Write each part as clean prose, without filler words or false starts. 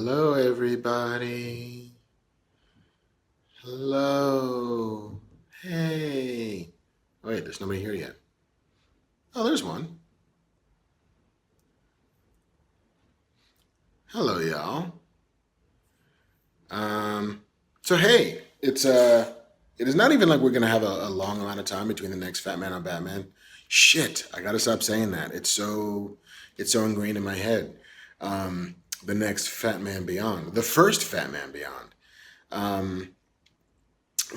Hello, everybody. Hello. Hey. Wait, there's nobody here yet. Oh, there's one. Hello, y'all. Um, so hey, it is not even like we're gonna have a long amount of time between the next Fat Man on Batman. Shit, I gotta stop saying that. It's so ingrained in my head. Um, the next Fat Man Beyond, the first Fat Man Beyond. Um,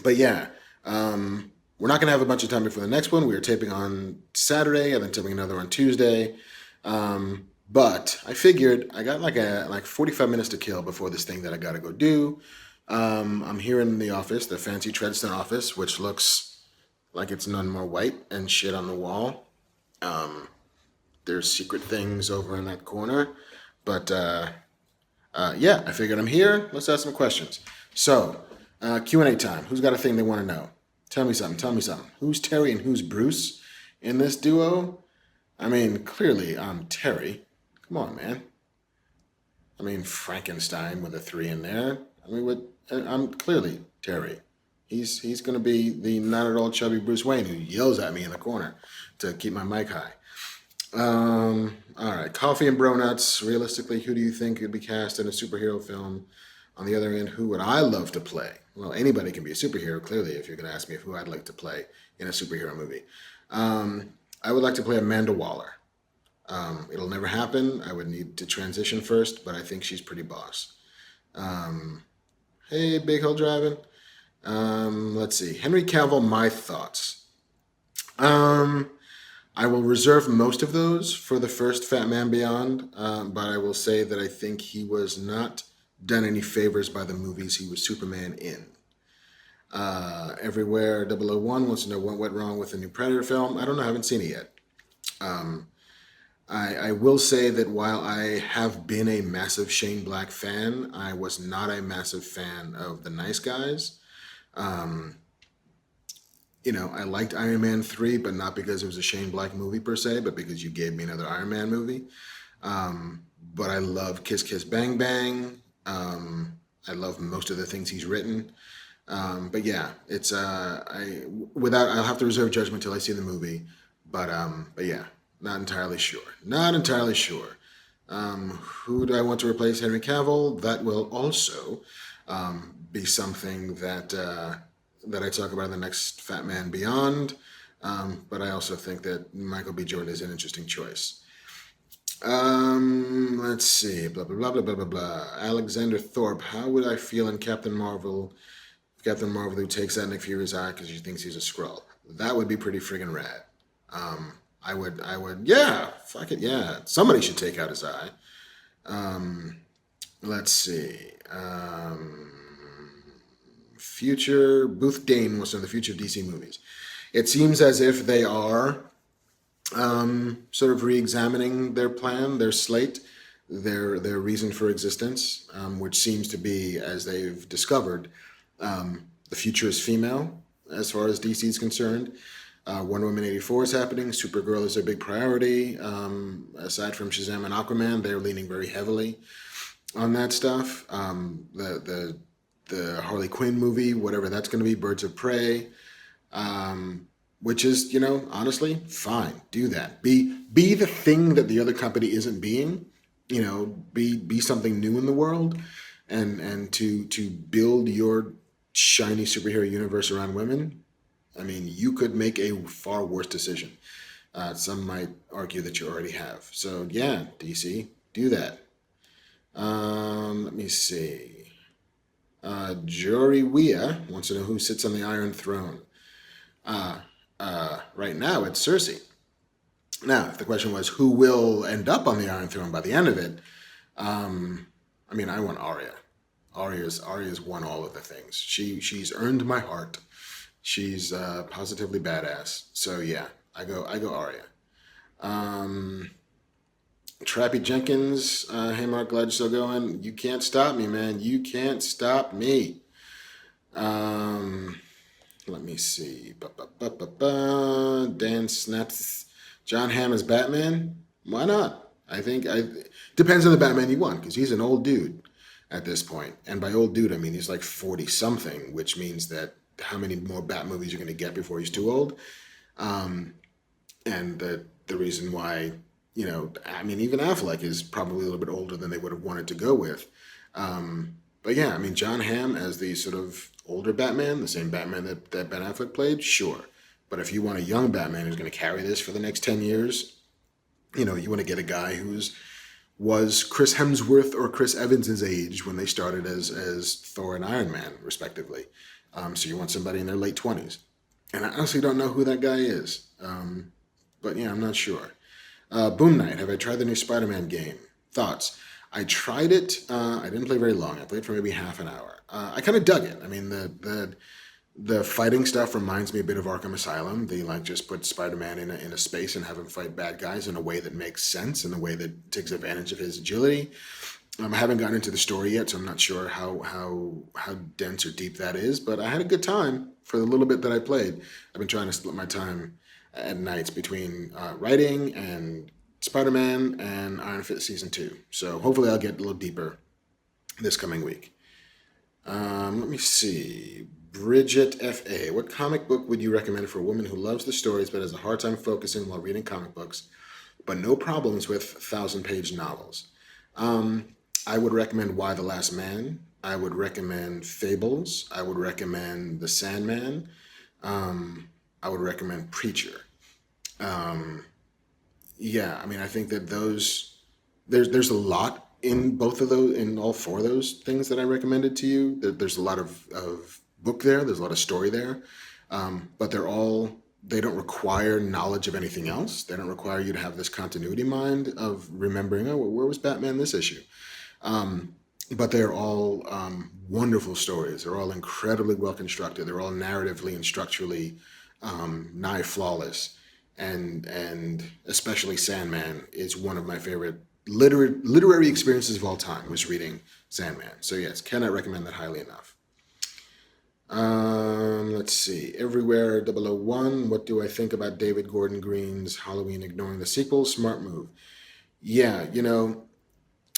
but yeah, we're not gonna have a bunch of time before the next one. We are taping on Saturday, and then taping another on Tuesday. But I figured I got like 45 minutes to kill before this thing that I gotta go do. I'm here in the office, the fancy Treadstone office, which looks like it's none more white and shit on the wall. Um, there's secret things over in that corner, but yeah, I figured I'm here. Let's ask some questions. So, Q&A time. Who's got a thing they want to know? Tell me something. Tell me something. Who's Terry and who's Bruce in this duo? I mean, clearly I'm Terry. Come on, man. I mean, Frankenstein with a three in there. I mean, I'm clearly Terry. He's gonna be the not at all chubby Bruce Wayne who yells at me in the corner to keep my mic high. All right, Coffee and Bronuts. Realistically, who do you think could be cast in a superhero film? On the other end, who would I love to play? Well, anybody can be a superhero, clearly, if you're going to ask me who I'd like to play in a superhero movie. I would like to play Amanda Waller. It'll never happen. I would need to transition first, but I think she's pretty boss. Um, hey, Big Hill Driving. Let's see. Henry Cavill, my thoughts. Um, I will reserve most of those for the first Fat Man Beyond, but I will say that I think he was not done any favors by the movies he was Superman in. Everywhere 001 wants to know what went wrong with the new Predator film. I don't know, I haven't seen it yet. Um, I will say that while I have been a massive Shane Black fan, I was not a massive fan of The Nice Guys. Um, I liked Iron Man 3, but not because it was a Shane Black movie per se, but because you gave me another Iron Man movie. But I love Kiss Kiss Bang Bang. I love most of the things he's written. But yeah, I'll have to reserve judgment till I see the movie. But yeah, not entirely sure. Not entirely sure. Who do I want to replace Henry Cavill? That will also be something that I talk about in the next Fat Man Beyond. But I also think that Michael B. Jordan is an interesting choice. Let's see. Blah, blah, blah, blah, blah, blah, blah. Alexander Thorpe. How would I feel in Captain Marvel? Captain Marvel who takes out Nick Fury's eye because she thinks he's a Skrull. That would be pretty friggin' rad. Yeah, fuck it, yeah. Somebody should take out his eye. Um, let's see. Future Booth Dane was in the future of DC movies. It seems as if they are sort of re-examining their plan, their slate, their reason for existence, which seems to be, as they've discovered, the future is female as far as DC is concerned. Wonder Woman 84 is happening. Supergirl is a big priority. Aside from Shazam and Aquaman, they're leaning very heavily on that stuff. The Harley Quinn movie, whatever that's going to be, Birds of Prey, which is, honestly, fine. Do that. Be the thing that the other company isn't being. Be something new in the world, and to build your shiny superhero universe around women. I mean, you could make a far worse decision. Some might argue that you already have. So yeah, DC, do that. Let me see. Jory Wea wants to know who sits on the Iron Throne. Right now, it's Cersei. Now, if the question was who will end up on the Iron Throne by the end of it, I mean, I want Arya. Arya's won all of the things. She's earned my heart. She's positively badass. So yeah, I go Arya. Trappy Jenkins, hey Mark, glad you're still going. You can't stop me, man. You can't stop me. Let me see. Dan Snaps. John Hamm as Batman. Why not? I think depends on the Batman you want because he's an old dude. at this point. And by old dude, I mean he's like 40 something, which means that how many more Bat movies you're going to get before he's too old? Um, and the reason why, I mean, even Affleck is probably a little bit older than they would have wanted to go with. But yeah, I mean, John Hamm as the sort of older Batman, the same Batman that Ben Affleck played, sure. But if you want a young Batman who's going to carry this for the next 10 years, you want to get a guy was Chris Hemsworth or Chris Evans' age when they started as Thor and Iron Man, respectively. So you want somebody in their late 20s. And I honestly don't know who that guy is. But yeah, I'm not sure. Boom Night, have I tried the new Spider-Man game? Thoughts? I tried it. I didn't play very long. I played for maybe half an hour. I kind of dug it. I mean, the fighting stuff reminds me a bit of Arkham Asylum. They just put Spider-Man in a space and have him fight bad guys in a way that makes sense, in a way that takes advantage of his agility. I haven't gotten into the story yet, so I'm not sure how dense or deep that is. But I had a good time for the little bit that I played. I've been trying to split my time at nights between writing and Spider-Man and Iron Fist Season 2. So hopefully I'll get a little deeper this coming week. Let me see. Bridget F.A. What comic book would you recommend for a woman who loves the stories but has a hard time focusing while reading comic books, but no problems with 1,000-page novels? I would recommend Y the Last Man. I would recommend Fables. I would recommend The Sandman. I would recommend Preacher. Yeah, I mean, I think that there's a lot in both of those, in all four of those things that I recommended to you. There's a lot of book there. There's a lot of story there. But they don't require knowledge of anything else. They don't require you to have this continuity mind of remembering, oh, well, where was Batman this issue? But they're all wonderful stories. They're all incredibly well constructed. They're all narratively and structurally nigh flawless. And especially Sandman is one of my favorite literary experiences of all time, was reading Sandman. So yes, cannot recommend that highly enough. Let's see. Everywhere 001. What do I think about David Gordon Green's Halloween ignoring the sequel? Smart move. Yeah,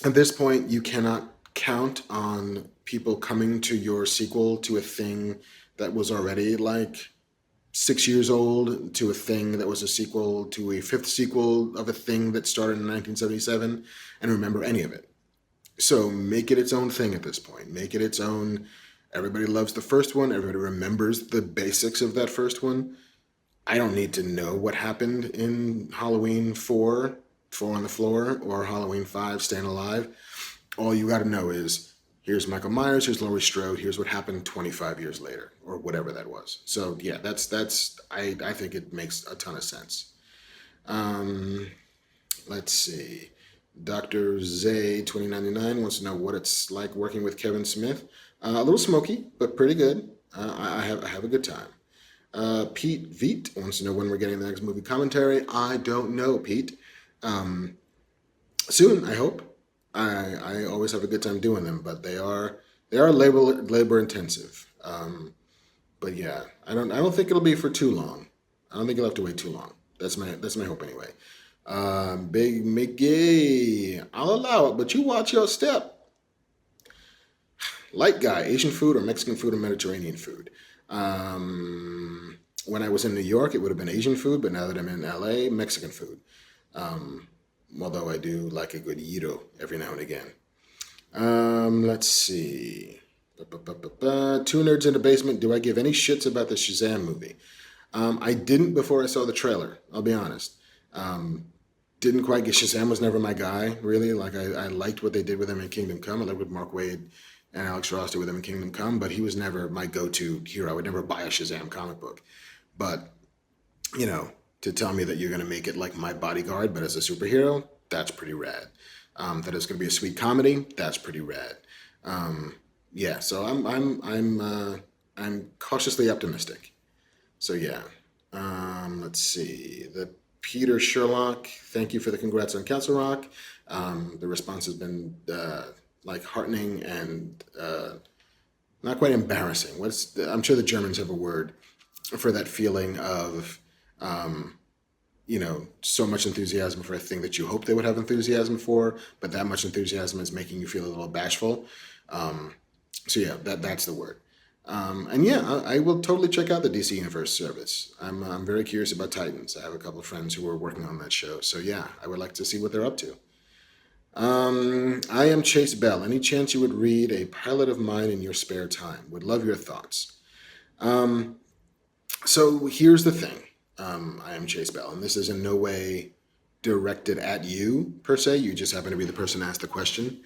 at this point, you cannot count on people coming to your sequel to a thing that was already like 6 years old, to a thing that was a sequel to a fifth sequel of a thing that started in 1977, and remember any of it. So make it its own thing at this point. Make it its own. Everybody loves the first one. Everybody remembers the basics of that first one. I don't need to know what happened in Halloween 4, 4 on the Floor, or Halloween 5, Staying Alive. All you got to know is, here's Michael Myers, here's Laurie Strode, here's what happened 25 years later, or whatever that was. So yeah, I think it makes a ton of sense. Let's see. Dr. Zay 2099 wants to know what it's like working with Kevin Smith. A little smoky, but pretty good. I have a good time. Pete Veet wants to know when we're getting the next movie commentary. I don't know, Pete. Soon, I hope. I always have a good time doing them, but they are labor intensive. But yeah, I don't think it'll be for too long. I don't think you'll have to wait too long. That's my hope anyway. Big Mickey, I'll allow it, but you watch your step. Light guy, Asian food or Mexican food or Mediterranean food? When I was in New York, it would have been Asian food, but now that I'm in LA, Mexican food. Although I do like a good gyro every now and again. Let's see. Two nerds in the basement. Do I give any shits about the Shazam movie? I didn't before I saw the trailer. I'll be honest. Didn't quite get. Shazam was never my guy, really. Like I liked what they did with him in Kingdom Come. I liked what Mark Waid and Alex Ross did with him in Kingdom Come, but he was never my go-to hero. I would never buy a Shazam comic book. But to tell me that you're going to make it like My Bodyguard, but as a superhero, that's pretty rad. That it's going to be a sweet comedy, that's pretty rad. Yeah, so I'm cautiously optimistic. So yeah, let's see. The Peter Sherlock, thank you for the congrats on Castle Rock. The response has been heartening and not quite embarrassing. I'm sure the Germans have a word for that feeling of so much enthusiasm for a thing that you hope they would have enthusiasm for, but that much enthusiasm is making you feel a little bashful. So yeah, that's the word. And yeah, I will totally check out the DC Universe service. I'm very curious about Titans. I have a couple of friends who are working on that show. So yeah, I would like to see what they're up to. I am Chase Bell. Any chance you would read a pilot of mine in your spare time? Would love your thoughts. Um, so here's the thing. I am Chase Bell, and this is in no way directed at you per se. You just happen to be the person asked the question.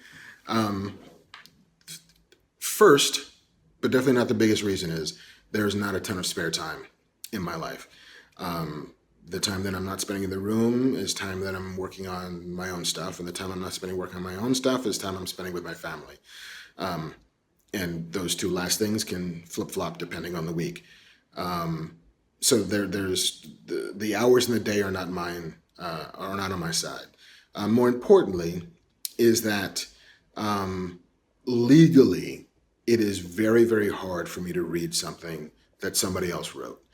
Um, First, but definitely not the biggest reason, is there's not a ton of spare time in my life. The time that I'm not spending in the room is time that I'm working on my own stuff, and the time I'm not spending working on my own stuff is time I'm spending with my family. Um, and those two last things can flip flop depending on the week. So there's the hours in the day are not mine, are not on my side. More importantly, is that legally, it is very, very hard for me to read something that somebody else wrote,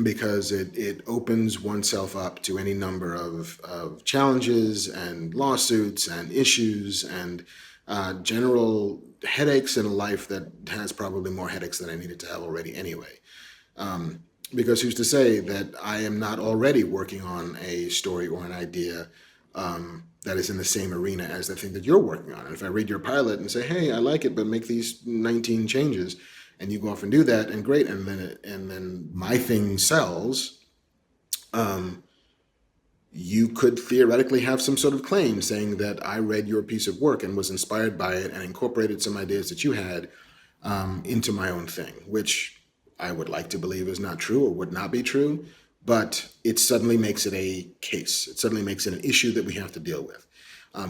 because it opens oneself up to any number of challenges and lawsuits and issues and general headaches in a life that has probably more headaches than I needed to have already anyway. Because who's to say that I am not already working on a story or an idea that is in the same arena as the thing that you're working on. And if I read your pilot and say, "Hey, I like it, but make these 19 changes," and you go off and do that, and great, and then my thing sells, um, you could theoretically have some sort of claim saying that I read your piece of work and was inspired by it and incorporated some ideas that you had into my own thing, which I would like to believe is not true or would not be true, but it suddenly makes it a case. It suddenly makes it an issue that we have to deal with.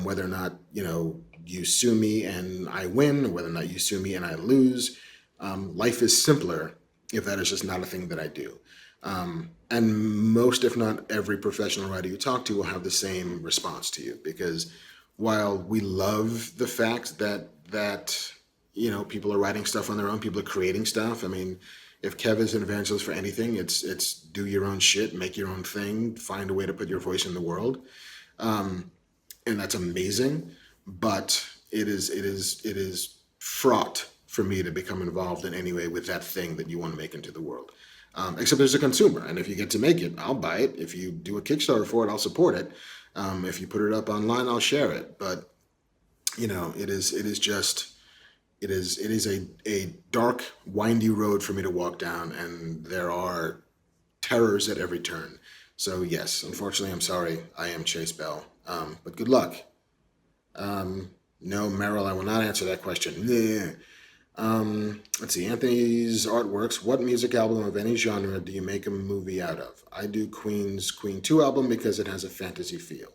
Whether or not, you sue me and I win, or whether or not you sue me and I lose, life is simpler if that is just not a thing that I do. And most, if not every professional writer you talk to will have the same response to you, because while we love the fact that people are writing stuff on their own, people are creating stuff. I mean, if Kev is an evangelist for anything, it's do your own shit, make your own thing, find a way to put your voice in the world, and that's amazing. But it is fraught for me to become involved in any way with that thing that you want to make into the world. Except as a consumer, and if you get to make it, I'll buy it. If you do a Kickstarter for it, I'll support it. If you put it up online, I'll share it. But it is a dark, windy road for me to walk down, and there are terrors at every turn. So yes, unfortunately, I'm sorry. I am Chase Bell. But good luck. No, Meryl, I will not answer that question. Nah. Let's see. Anthony's artworks. What music album of any genre do you make a movie out of? I do Queen's Queen 2 album because it has a fantasy feel.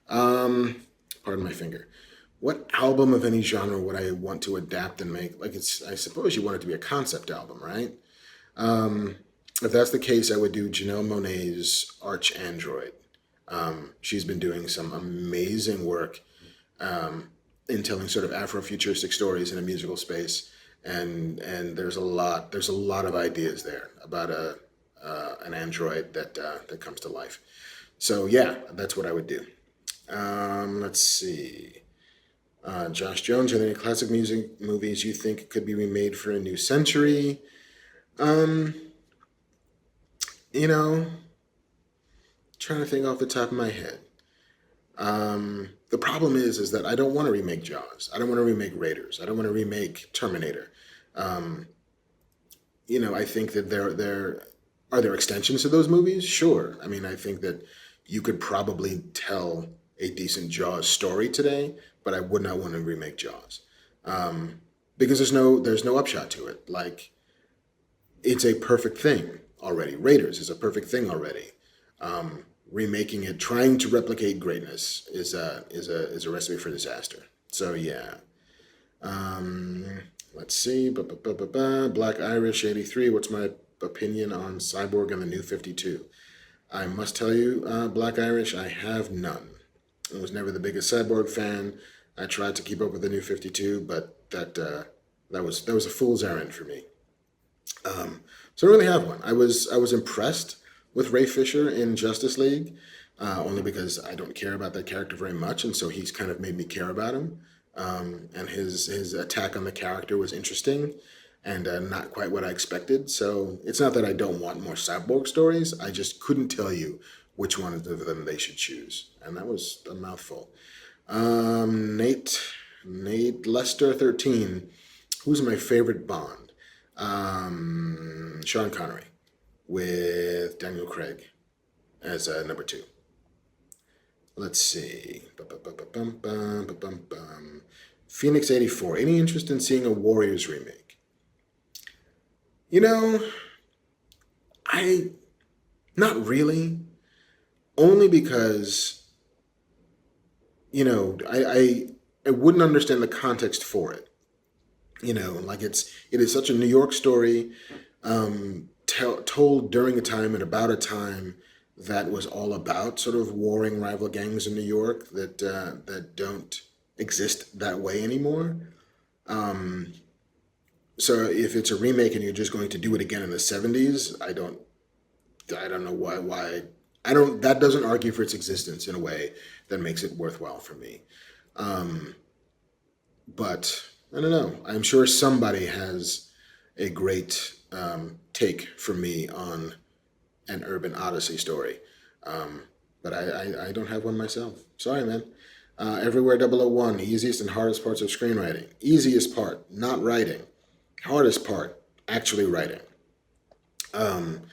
Pardon my finger. What album of any genre would I want to adapt and make? I suppose you want it to be a concept album, right? If that's the case, I would do Janelle Monáe's Arch Android. She's been doing some amazing work in telling sort of Afrofuturistic stories in a musical space, and there's a lot of ideas there about an android that comes to life. So yeah, that's what I would do. Let's see. Josh Jones, are there any classic music movies you think could be remade for a new century? Um, you know, Trying to think off the top of my head. The problem is that I don't want to remake Jaws. I don't want to remake Raiders. I don't want to remake Terminator. Um, I think that there are there extensions to those movies. Sure. I mean, I think that you could probably tell a decent Jaws story today, but I would not want to remake Jaws, because there's no upshot to it. Like, it's a perfect thing already. Raiders is a perfect thing already. Remaking it, trying to replicate greatness is a recipe for disaster. So yeah. Um, let's see. Black Irish 83. What's my opinion on Cyborg and the New 52? I must tell you, Black Irish, I have none. I was never the biggest Cyborg fan. I tried to keep up with the New 52, but that was a fool's errand for me. So I don't really have one. I was impressed with Ray Fisher in Justice League, only because I don't care about that character very much, and so he's kind of made me care about him. and his attack on the character was interesting and not quite what I expected. So it's not that I don't want more Cyborg stories. I just couldn't tell you which one of them they should choose, and that was a mouthful. Nate Lester 13. Who's my favorite Bond? Sean Connery with Daniel Craig as number two. Let's see. Phoenix 84. Any interest in seeing a Warriors remake? You know, I not really. Only because, I wouldn't understand the context for it. Like it is such a New York story, told during a time and about a time that was all about sort of warring rival gangs in New York that don't exist that way anymore. Um, so if it's a remake and you're just going to do it again in the '70s, I don't know why I don't that doesn't argue for its existence in a way that makes it worthwhile for me. Um, but I don't know. I'm sure somebody has a great take for me on an urban odyssey story. Um, but I don't have one myself. Sorry, man. Everywhere 001, easiest and hardest parts of screenwriting. Easiest part, not writing. Hardest part, actually writing. Um,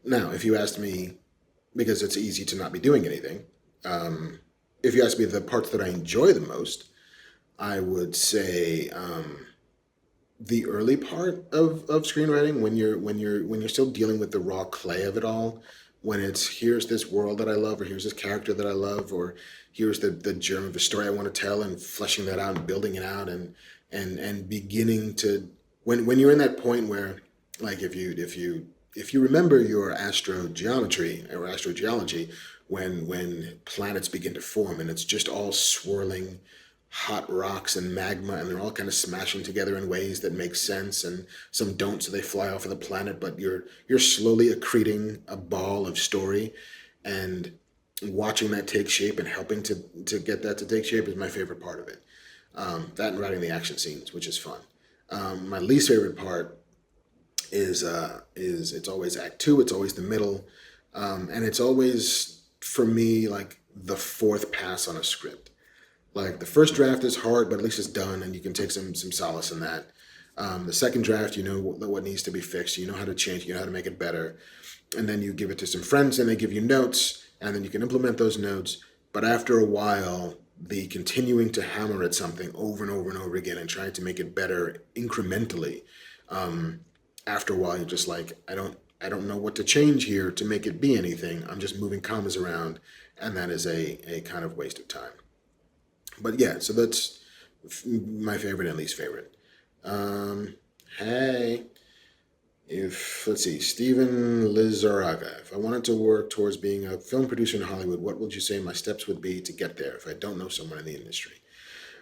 Now, if you asked me, because it's easy to not be doing anything, um, if you ask me the parts that I enjoy the most, I would say the early part of screenwriting when you're still dealing with the raw clay of it all, when it's here's this world that I love, or here's this character that I love, or here's the germ of a story I want to tell, and fleshing that out and building it out, and beginning to when you're in that point where, like, if you remember your astrogeometry or astrogeology, when planets begin to form and it's just all swirling hot rocks and magma, and they're all kind of smashing together in ways that make sense, and some don't, so they fly off of the planet, but you're slowly accreting a ball of story, and watching that take shape and helping to get that to take shape is my favorite part of it. That and writing the action scenes, which is fun. My least favorite part is it's always act two, it's always the middle, and it's always for me like the fourth pass on a script. Like the first draft is hard, but at least it's done, and you can take some solace in that. The second draft, you know what needs to be fixed, you know how to change, you know how to make it better, and then you give it to some friends, and they give you notes, and then you can implement those notes. But after a while, the continuing to hammer at something over and over and over again and trying to make it better incrementally, um, after a while, you're just like, I don't know what to change here to make it be anything. I'm just moving commas around, and that is a kind of waste of time. But yeah, so that's my favorite and least favorite. Um, hey, if let's see, Stephen Lizaraga. If I wanted to work towards being a film producer in Hollywood, what would you say my steps would be to get there if I don't know someone in the industry?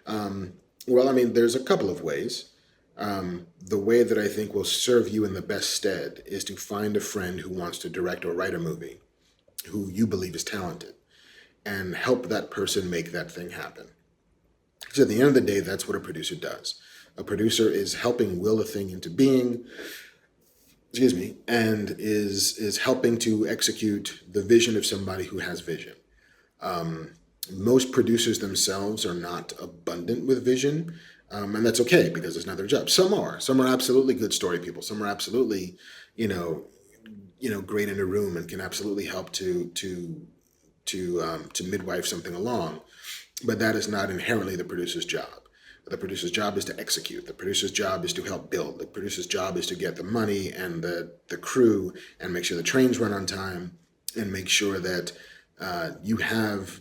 Um, well, I mean, there's a couple of ways. The way that I think will serve you in the best stead is to find a friend who wants to direct or write a movie, who you believe is talented, and help that person make that thing happen. So at the end of the day, that's what a producer does. A producer is helping will a thing into being, excuse me, and is helping to execute the vision of somebody who has vision. Um, Most producers themselves are not abundant with vision, and that's okay because it's not their job. Some are. Some are absolutely good story people. Some are absolutely, you know, great in a room and can absolutely help to midwife something along. But that is not inherently the producer's job. The producer's job is to execute. The producer's job is to help build. The producer's job is to get the money and the crew and make sure the trains run on time and make sure that you have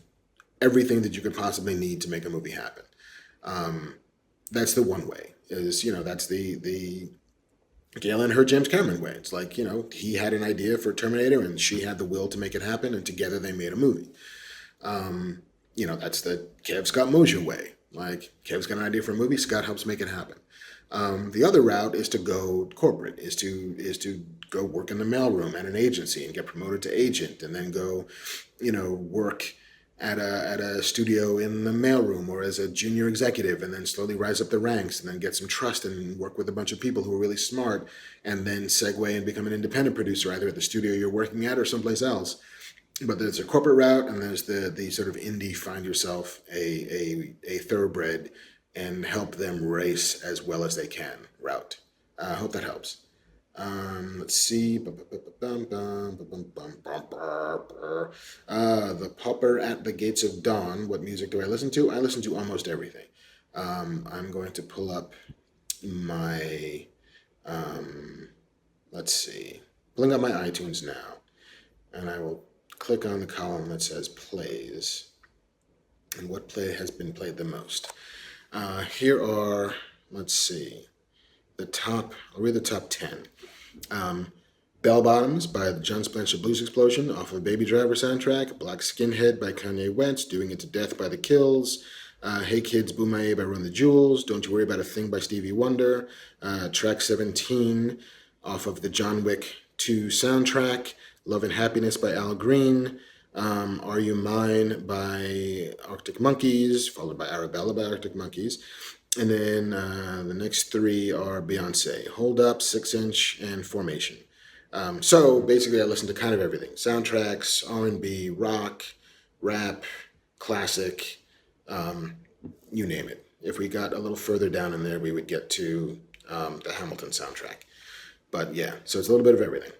everything that you could possibly need to make a movie happen. Um, that's the one way. That's the Gail and her James Cameron way. It's like, he had an idea for Terminator and she had the will to make it happen, and together they made a movie. That's the Kev Scott Mosier way. Like, Kev's got an idea for a movie, Scott helps make it happen. The other route is to go corporate, is to go work in the mailroom at an agency and get promoted to agent, and then go, work at a studio in the mailroom or as a junior executive, and then slowly rise up the ranks and then get some trust and work with a bunch of people who are really smart, and then segue and become an independent producer either at the studio you're working at or someplace else. But there's a corporate route, and there's the sort of indie find yourself a thoroughbred and help them race as well as they can route. I hope that helps. Let's see. The Pauper at the Gates of Dawn. What music do I listen to? I listen to almost everything. I'm going to pull up my, let's see, pulling up my iTunes now, and I will click on the column that says plays and what play has been played the most. Here are, let's see, I'll read the top 10. Bell Bottoms by the John Spencer Blues Explosion off of Baby Driver soundtrack. Black Skinhead by Kanye West. Doing It to Death by The Kills. Hey Kids Boomaye by Run the Jewels. Don't You Worry About a Thing by Stevie Wonder. Track 17 off of the John Wick 2 soundtrack. Love and Happiness by Al Green. Are You Mine by Arctic Monkeys, followed by Arabella by Arctic Monkeys. And then the next three are Beyonce, Hold Up, 6 Inch, and Formation. So basically I listen to kind of everything. Soundtracks, R&B, rock, rap, classic, you name it. If we got a little further down in there, we would get to the Hamilton soundtrack. But yeah, so it's a little bit of everything.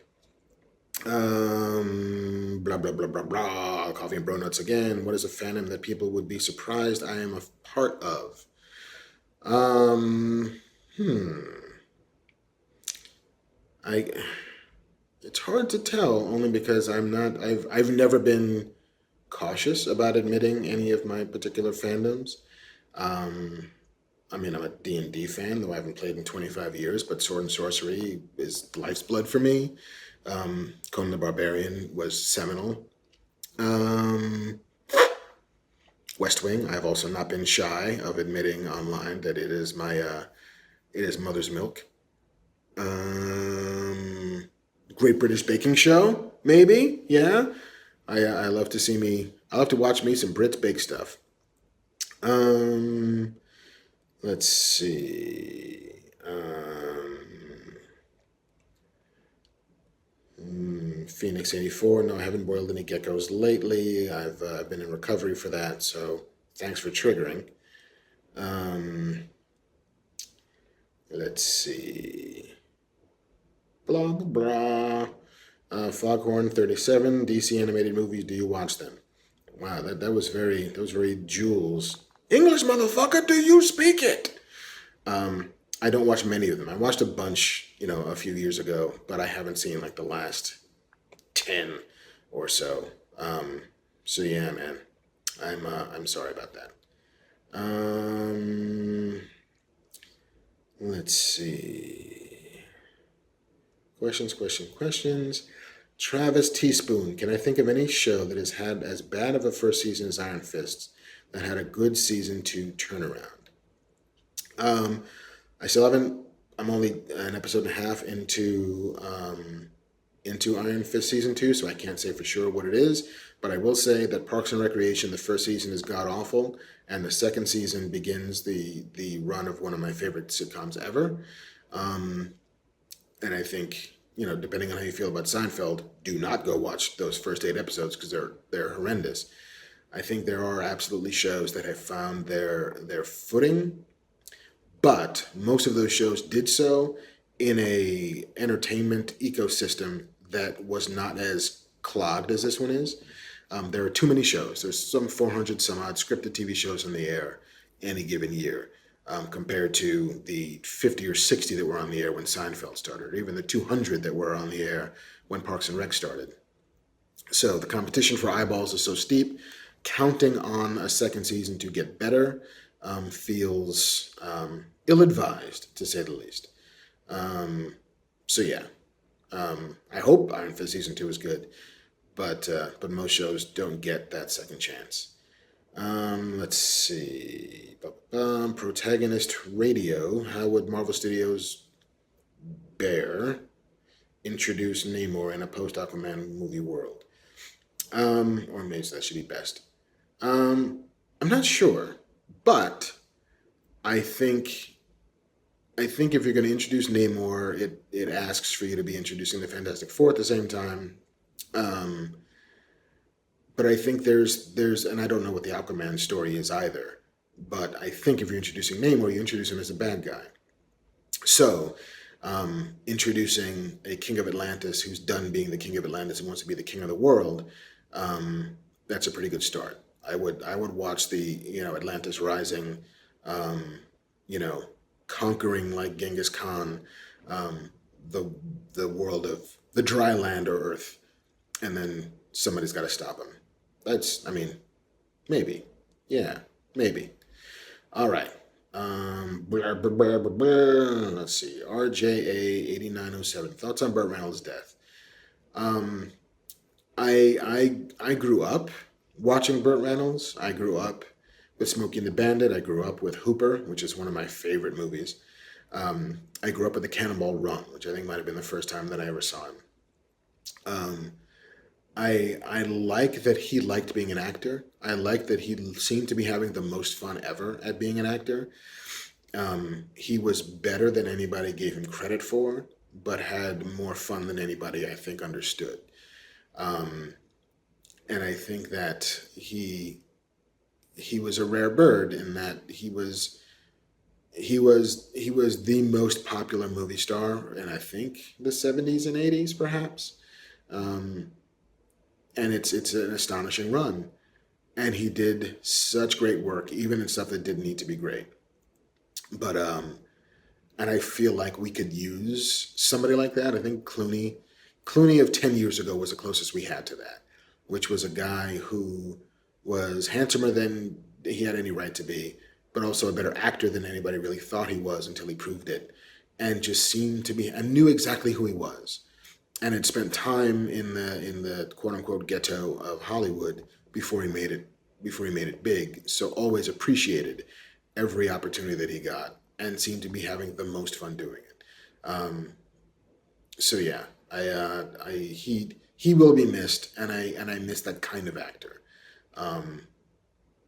Blah, blah, blah, blah, blah. Coffee and Bro Nuts again. What is a fandom that people would be surprised I am a part of? It's hard to tell only because I've never been cautious about admitting any of my particular fandoms. I mean, I'm a D&D fan, though I haven't played in 25 years, but Sword and Sorcery is life's blood for me. Conan the Barbarian was seminal. West Wing, I've also not been shy of admitting online that it is mother's milk. Great British Baking Show, maybe, yeah. I love to watch me some Brits bake stuff. Let's see. Phoenix 84. No, I haven't boiled any geckos lately. I've been in recovery for that, so thanks for triggering. Let's see. Blah, blah, blah. Foghorn 37. DC animated movies. Do you watch them? Wow, that was very Jules. English, motherfucker, do you speak it? I don't watch many of them. I watched a bunch, a few years ago, but I haven't seen like the last 10 or so. So yeah, man, I'm sorry about that. Let's see. Questions. Travis Teaspoon. Can I think of any show that has had as bad of a first season as Iron Fist that had a good season 2 turnaround? I still haven't. I'm only an episode and a half into Iron Fist season 2, so I can't say for sure what it is. But I will say that Parks and Recreation, the first season is god awful, and the second season begins the run of one of my favorite sitcoms ever. And I think, depending on how you feel about Seinfeld, do not go watch those first 8 episodes because they're horrendous. I think there are absolutely shows that have found their footing, but most of those shows did so in a entertainment ecosystem that was not as clogged as this one is. There are too many shows. There's some 400 some odd scripted TV shows on the air any given year, compared to the 50 or 60 that were on the air when Seinfeld started, or even the 200 that were on the air when Parks and Rec started. So the competition for eyeballs is so steep. Counting on a second season to get better feels ill-advised, to say the least. So yeah, I hope Iron Fist season 2 is good, but most shows don't get that second chance. Let's see. Protagonist Radio. How would Marvel Studios Bear introduce Namor in a post-Aquaman movie world? Or maybe that should be best. Um, I'm not sure, but I think I think if you're going to introduce Namor, it asks for you to be introducing the Fantastic Four at the same time. Um, but I think there's and I don't know what the Aquaman story is either. But I think if you're introducing Namor, you introduce him as a bad guy. So, introducing a king of Atlantis who's done being the king of Atlantis and wants to be the king of the world, that's a pretty good start. I would watch the Atlantis rising, um, you know, conquering like Genghis Khan, um, the the world of the dry land or Earth, and then somebody's got to stop him. That's I mean maybe, yeah, maybe. All right. Blah, blah, blah, blah, blah. Let's see. RJA 8907. Thoughts on Burt Reynolds' death? Um, I grew up watching Burt Reynolds. I grew up with Smokey and the Bandit. I grew up with Hooper, which is one of my favorite movies. I grew up with the Cannonball Run, which I think might have been the first time that I ever saw him. Um, I like that he liked being an actor. I like that he seemed to be having the most fun ever at being an actor. He was better than anybody gave him credit for, but had more fun than anybody I think understood. Um, and I think that he was a rare bird in that he was the most popular movie star in I think the 70s and 80s perhaps. Um, and it's an astonishing run. And he did such great work, even in stuff that didn't need to be great. But and I feel like we could use somebody like that. I think Clooney of 10 years ago was the closest we had to that, which was a guy who was handsomer than he had any right to be, but also a better actor than anybody really thought he was until he proved it, and just seemed to be and knew exactly who he was, and had spent time in the quote unquote ghetto of Hollywood before he made it big. So always appreciated every opportunity that he got and seemed to be having the most fun doing it. Um, so yeah, he will be missed, and I miss that kind of actor. Um,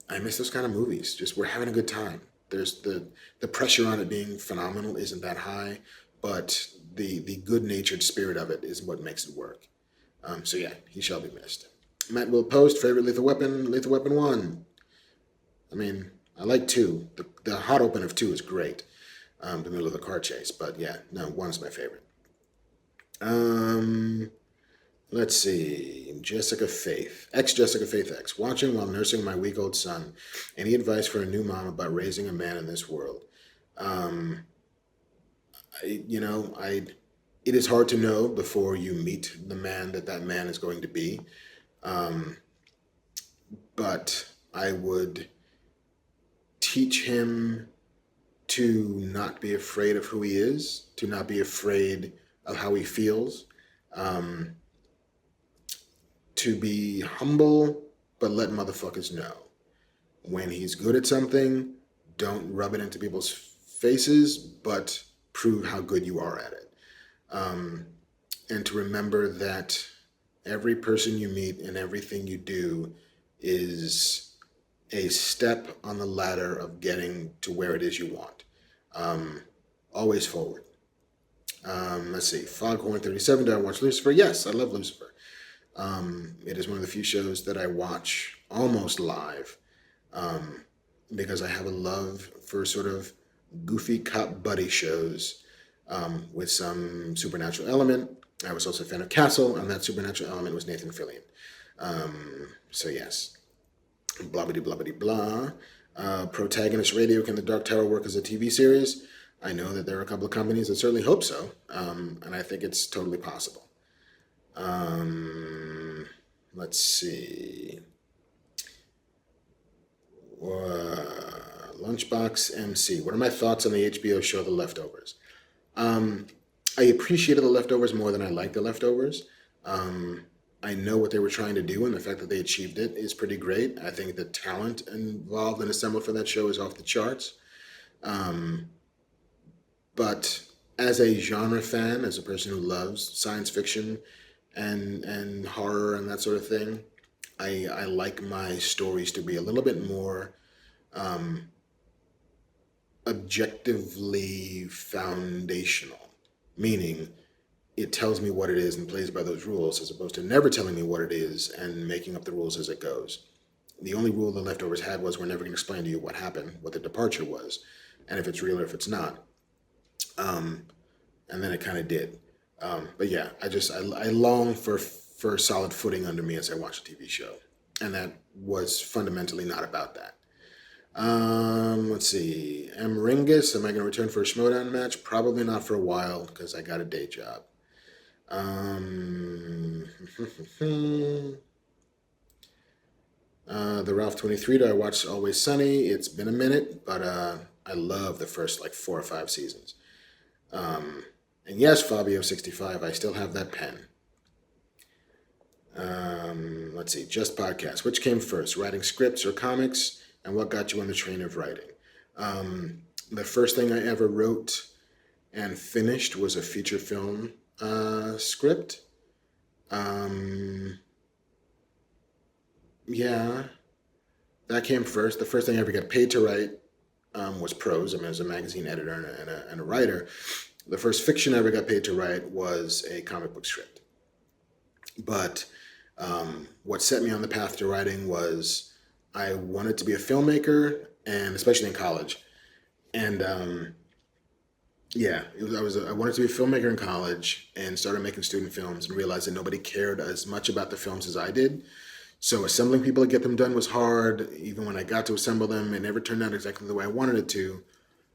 I miss those kind of movies. Just we're having a good time. There's the pressure on it being phenomenal isn't that high, but the good natured spirit of it is what makes it work. So yeah, he shall be missed. Matt will post favorite Lethal Weapon. Lethal Weapon one. I mean, I like two. The hot open of two is great. The middle of the car chase, but yeah, no, one's my favorite. Um, let's see. Jessica Faith, ex Jessica Faith X, watching while nursing my week old son. Any advice for a new mom about raising a man in this world? Um, I it is hard to know before you meet the man that man is going to be. Um, but I would teach him to not be afraid of who he is, to not be afraid of how he feels, um, to be humble, but let motherfuckers know. When he's good at something, don't rub it into people's faces, but prove how good you are at it. Um, and to remember that every person you meet and everything you do is a step on the ladder of getting to where it is you want. Um, always forward. Let's see. Foghorn37. Do I watch Lucifer? Yes, I love Lucifer. It is one of the few shows that I watch almost live, um, because I have a love for sort of goofy cop buddy shows, with some supernatural element. I was also a fan of Castle, and that supernatural element was Nathan Fillion. So yes, blah blah blah blah blah. Protagonist Radio, can the Dark Tower work as a TV series? I know that there are a couple of companies that certainly hope so, and I think it's totally possible. Um, let's see. Lunchbox MC. What are my thoughts on the HBO show The Leftovers? Um, I appreciated The Leftovers more than I liked The Leftovers. Um, I know what they were trying to do, and the fact that they achieved it is pretty great. I think the talent involved and assembled for that show is off the charts. Um, but as a genre fan, as a person who loves science fiction and horror and that sort of thing, I like my stories to be a little bit more um, objectively foundational, meaning it tells me what it is and plays by those rules as opposed to never telling me what it is and making up the rules as it goes. The only rule the leftovers had was we're never going to explain to you what happened, what the departure was, and if it's real or if it's not. Um, and then it kind of did. But yeah, I long for solid footing under me as I watch a TV show, and that was fundamentally not about that. Let's see. Am Ringus, am I going to return for a Schmodown match? Probably not for a while because I got a day job. Um, the Ralph 23, do I watch Always Sunny? It's been a minute, but I love the first like 4 or 5 seasons. Um, and yes, Fabio 65, I still have that pen. Let's see, just podcasts. Which came first, writing scripts or comics? And what got you on the train of writing? The first thing I ever wrote and finished was a feature film script. Um, yeah, that came first. The first thing I ever got paid to write was prose. I mean, as a magazine editor and a writer. The first fiction I ever got paid to write was a comic book script. But what set me on the path to writing was I wanted to be a filmmaker, and especially in college. And yeah, I wanted to be a filmmaker in college and started making student films and realized that nobody cared as much about the films as I did. So assembling people to get them done was hard. Even when I got to assemble them, it never turned out exactly the way I wanted it to,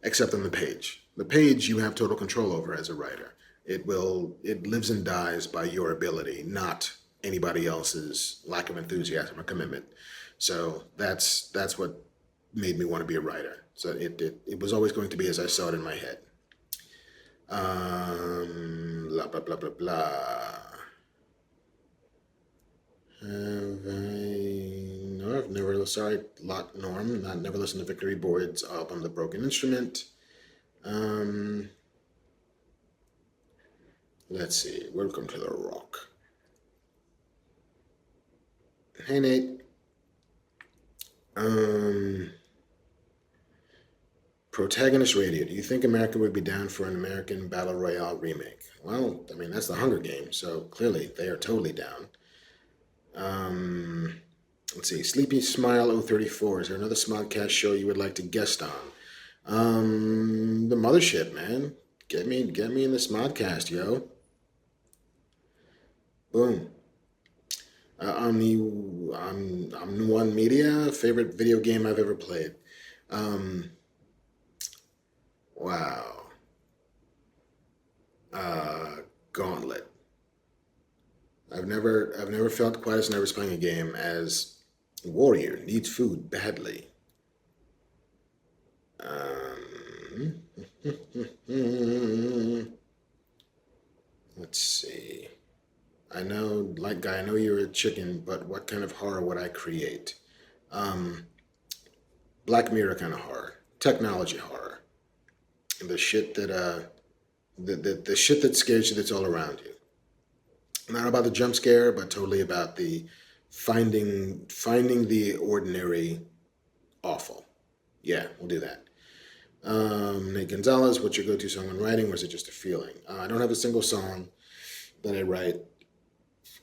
except on the page. The page you have total control over as a writer. It lives and dies by your ability, not anybody else's lack of enthusiasm or commitment. So that's what made me want to be a writer. So it was always going to be as I saw it in my head. Blah blah blah blah blah. Have I? No, I've never. Sorry, Lot Norm. Not never listened to Victory Boyd's album, The Broken Instrument. Um, let's see. Welcome to the Rock. Hey Nate. Um, Protagonist Radio. Do you think America would be down for an American Battle Royale remake? Well, I mean that's the Hunger Games, so clearly they are totally down. Um, let's see. Sleepy Smile 034. Is there another Smodcast show you would like to guest on? The Mothership, man. Get me in the Smodcast, yo. Boom. On One Media, favorite video game I've ever played. Um, wow. Gauntlet. I've never felt quite as nervous playing a game as Warrior needs food badly. Um, let's see. I know, like guy, I know you're a chicken, but what kind of horror would I create? Um, Black Mirror kind of horror, technology horror, the shit that the shit that scares you that's all around you. Not about the jump scare, but totally about the finding the ordinary awful. Yeah, we'll do that. Nate Gonzalez, what's your go-to song when writing, or is it just a feeling? I don't have a single song that I write.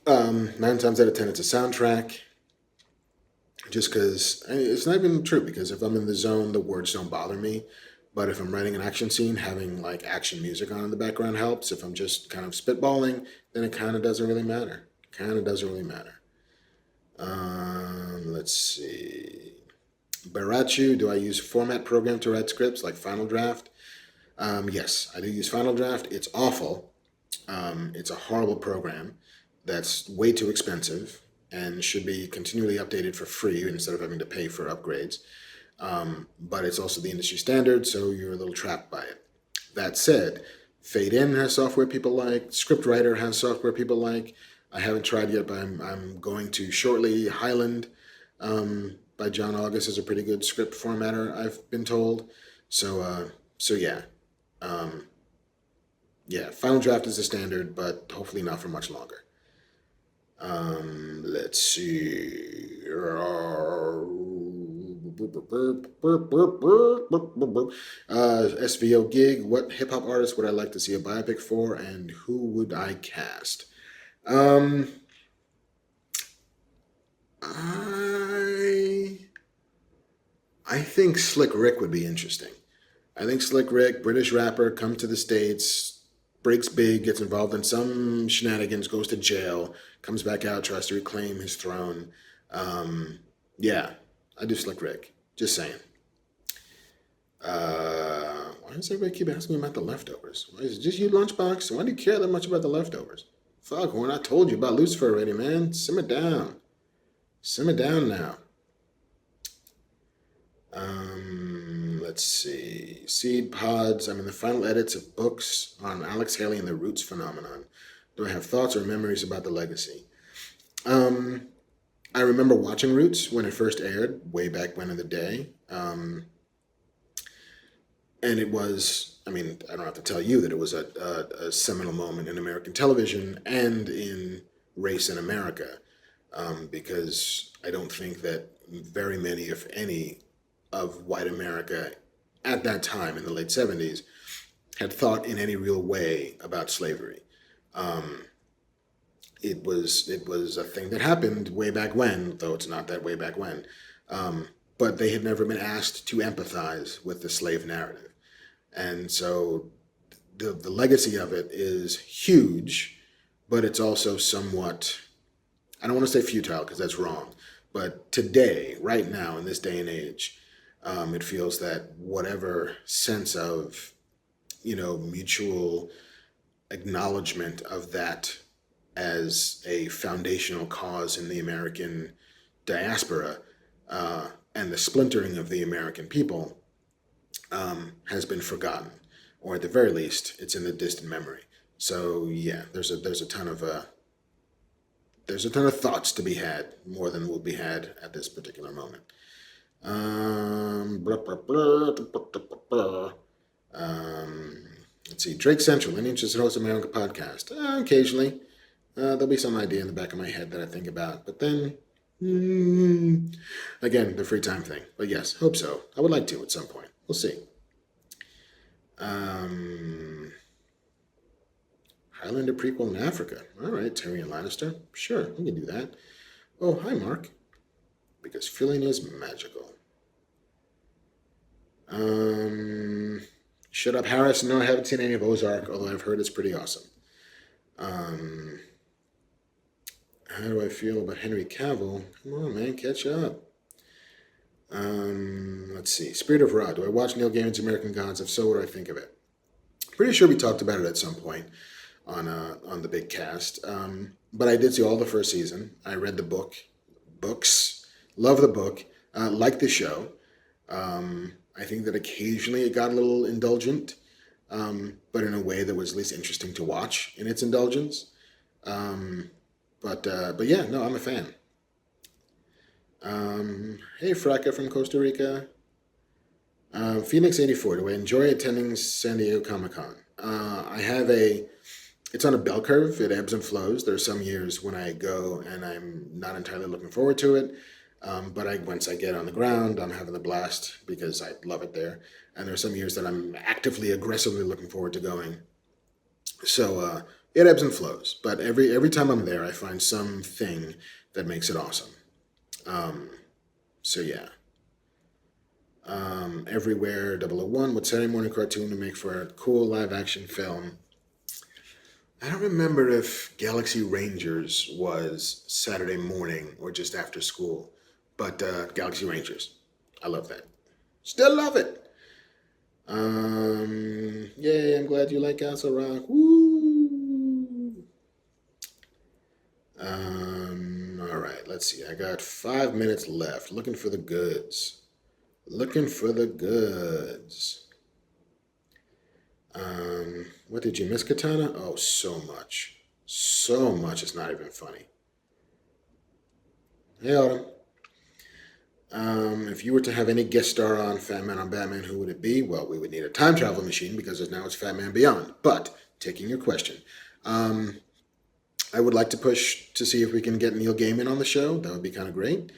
9 times out of 10, it's a soundtrack. Just because it's not even true. Because if I'm in the zone, the words don't bother me. But if I'm writing an action scene, having like action music on in the background helps. If I'm just kind of spitballing, then it kind of doesn't really matter. Kind of doesn't really matter. Let's see. Barachu, do I use a format program to write scripts like Final Draft? Yes, I do use Final Draft. It's awful. It's a horrible program that's way too expensive and should be continually updated for free instead of having to pay for upgrades. But it's also the industry standard, so you're a little trapped by it. That said, Fade In has software people like. Scriptwriter has software people like. I haven't tried yet, but I'm going to shortly. Highland by John August is a pretty good script formatter, I've been told. So yeah. Yeah, Final Draft is the standard, but hopefully not for much longer. Let's see. SVO gig. What hip hop artist would I like to see a biopic for, and who would I cast? Um, I I think Slick Rick would be interesting. I think Slick Rick, British rapper, comes to the States, breaks big, gets involved in some shenanigans, goes to jail, comes back out, tries to reclaim his throne. Um, yeah, I do Slick Rick. Just saying. Why does everybody keep asking me about the leftovers? Why is it just you, Lunchbox? Why do you care that much about the leftovers? Fuck, when I told you about Lucifer already, man. Simmer down. Simmer down now. Let's see. Seed pods. I'm in the final edits of books on Alex Haley and the Roots phenomenon. Do I have thoughts or memories about the legacy? Um, I remember watching Roots when it first aired, way back when in the day. And it was, I mean, I don't have to tell you that it was a seminal moment in American television and in race in America, because I don't think that very many, if any, of white America at that time in the late 70s had thought in any real way about slavery. Um, it was a thing that happened way back when, though it's not that way back when. But they had never been asked to empathize with the slave narrative, and so the legacy of it is huge, but it's also somewhat, I don't want to say futile because that's wrong, but today, right now, in this day and age, it feels that whatever sense of, mutual acknowledgement of that as a foundational cause in the American diaspora, and the splintering of the American people, has been forgotten, or at the very least, it's in the distant memory. So yeah, there's a ton of thoughts to be had, more than will be had at this particular moment. Blah, blah, blah, blah, blah, blah. Um, let's see. Drake Central. Any interest in hosting my own podcast? Occasionally. There'll be some idea in the back of my head that I think about, but then, again, the free time thing. But yes, hope so. I would like to at some point. We'll see. Um, Highlander prequel in Africa. All right, Tyrion Lannister. Sure, we can do that. Oh, hi, Mark. Because feeling is magical. Um, Shut up, Harris. No, I haven't seen any of Ozark, although I've heard it's pretty awesome. Um, how do I feel about Henry Cavill? Come on, man, catch up. Let's see. Spirit of Ra. Do I watch Neil Gaiman's American Gods? If so, what do I think of it? Pretty sure we talked about it at some point on the big cast. But I did see all the first season. I read the books. Love the book. Like the show. I think that occasionally it got a little indulgent, but in a way that was at least interesting to watch in its indulgence. But yeah, no, I'm a fan. Hey, Fraka from Costa Rica. Phoenix 84. Do I enjoy attending San Diego Comic Con? It's on a bell curve. It ebbs and flows. There are some years when I go and I'm not entirely looking forward to it. But once I get on the ground, I'm having a blast because I love it there. And there are some years that I'm actively, aggressively looking forward to going. So it ebbs and flows. But every time I'm there, I find something that makes it awesome. So yeah. Everywhere 001. What Saturday morning cartoon to make for a cool live action film? I don't remember if Galaxy Rangers was Saturday morning or just after school, but Galaxy Rangers. I love that. Still love it. Yay, I'm glad you like Castle Rock. Woo! All right, let's see. I got 5 minutes left. Looking for the goods. Looking for the goods. What did you miss, Katana? Oh, so much. So much, it's not even funny. Hey, Autumn. If you were to have any guest star on Fat Man on Batman, who would it be? Well, we would need a time travel machine because now it's Fat Man Beyond. But, taking your question, I would like to push to see if we can get Neil Gaiman on the show. That would be kind of great.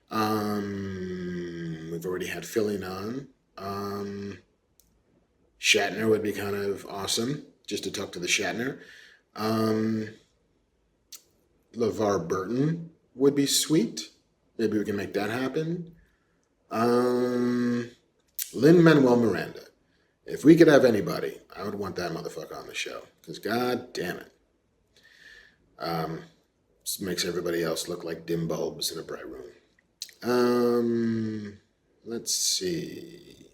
We've already had Philly on. Shatner would be kind of awesome just to talk to the Shatner. Um, LeVar Burton would be sweet. Maybe we can make that happen. Um, Lin-Manuel Miranda. If we could have anybody, I would want that motherfucker on the show. Because god damn it. Um, Just makes everybody else look like dim bulbs in a bright room. Let's see.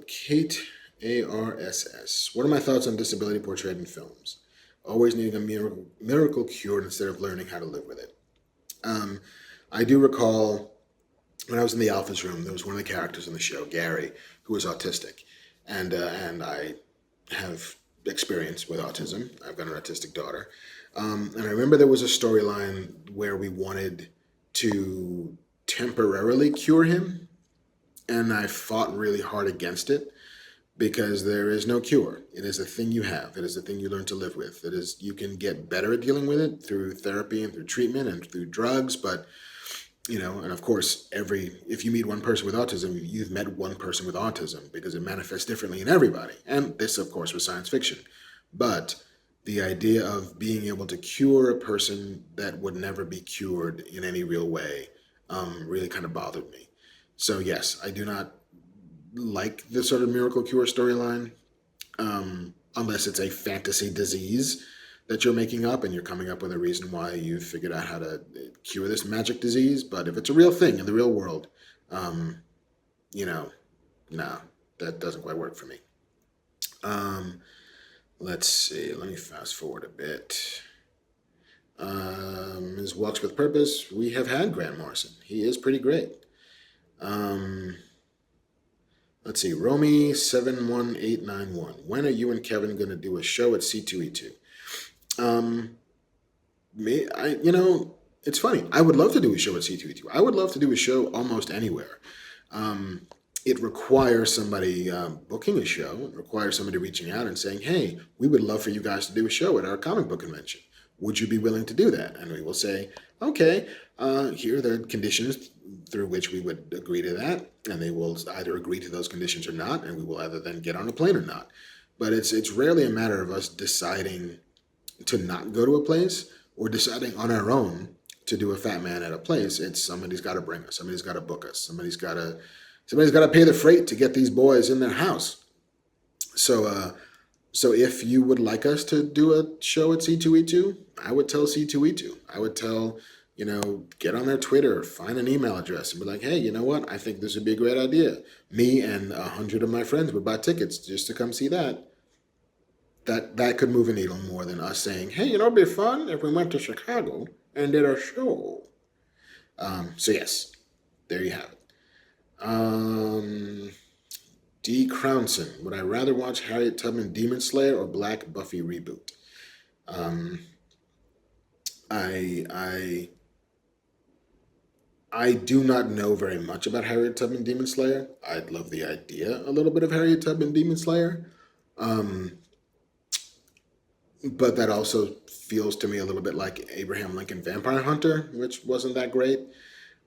Kate ARSS. What are my thoughts on disability portrayed in films? Always needing a miracle cured instead of learning how to live with it. I do recall when I was in the Alphas room, there was one of the characters in the show, Gary, who was autistic, and I have experience with autism. I've got an autistic daughter, and I remember there was a storyline where we wanted to temporarily cure him, and I fought really hard against it because there is no cure. It is a thing you have. It is a thing you learn to live with. It is you can get better at dealing with it through therapy and through treatment and through drugs, but and of course, if you meet one person with autism, you've met one person with autism because it manifests differently in everybody. And this, of course, was science fiction. But the idea of being able to cure a person that would never be cured in any real way really kind of bothered me. So yes, I do not like the sort of miracle cure storyline unless it's a fantasy disease that you're making up and you're coming up with a reason why you've figured out how to cure this magic disease. But if it's a real thing in the real world, no, that doesn't quite work for me. Let's see. Let me fast forward a bit. His Walks with Purpose. We have had Grant Morrison. He is pretty great. Let's see. Romy71891. When are you and Kevin going to do a show at C2E2? It's funny. I would love to do a show at C2E2. I would love to do a show almost anywhere. It requires somebody booking a show. It requires somebody reaching out and saying, hey, we would love for you guys to do a show at our comic book convention. Would you be willing to do that? And we will say, okay, here are the conditions through which we would agree to that. And they will either agree to those conditions or not. And we will either then get on a plane or not. But it's rarely a matter of us deciding to not go to a place or deciding on our own to do a Fat Man at a place. It's somebody's got to bring us. Somebody's got to book us. Somebody's got to pay the freight to get these boys in their house. So if you would like us to do a show at C2E2, I would tell C2E2. I would tell, get on their Twitter, find an email address and be like, hey, you know what? I think this would be a great idea. Me and 100 of my friends would buy tickets just to come see that. That could move a needle more than us saying, hey, it'd be fun if we went to Chicago and did a show. So yes, there you have it. D. Crownson, would I rather watch Harriet Tubman Demon Slayer or Black Buffy reboot? I do not know very much about Harriet Tubman Demon Slayer. I'd love the idea a little bit of Harriet Tubman Demon Slayer. But that also feels to me a little bit like Abraham Lincoln Vampire Hunter, which wasn't that great.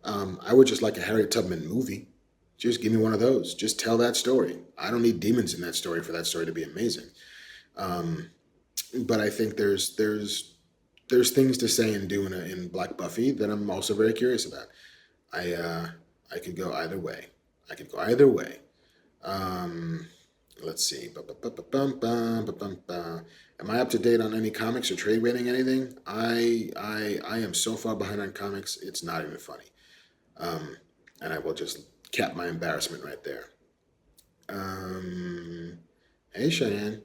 I would just like a Harriet Tubman movie. Just give me one of those. Just tell that story. I don't need demons in that story for that story to be amazing. But I think there's things to say and do in Black Buffy that I'm also very curious about. I could go either way. Let's see. Am I up to date on any comics or trade rating anything? I am so far behind on comics, it's not even funny. And I will just cap my embarrassment right there. Hey Cheyenne,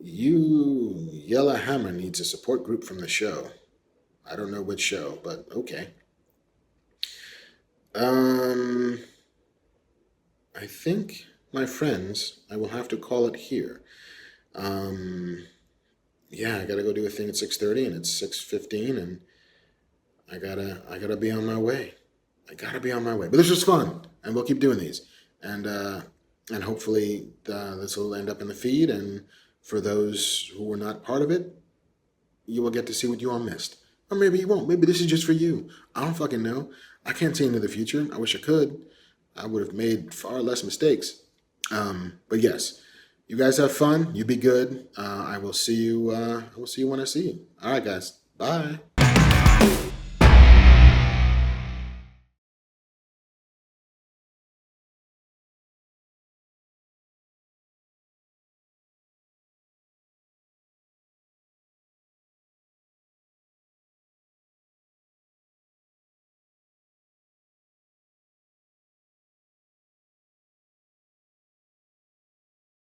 Yellow Hammer needs a support group from the show. I don't know which show, but okay. I think, my friends, I will have to call it here. Yeah, I gotta go do a thing at 6:30 and it's 6:15 and I gotta be on my way. But this was fun and we'll keep doing these. And hopefully this will end up in the feed and For those who were not part of it, you will get to see what you all missed. Or maybe you won't. Maybe this is just for you. I don't fucking know. I can't see into the future. I wish I could. I would have made far less mistakes. But yes, you guys have fun. You be good. I will see you. I will see you when I see you. All right, guys. Bye.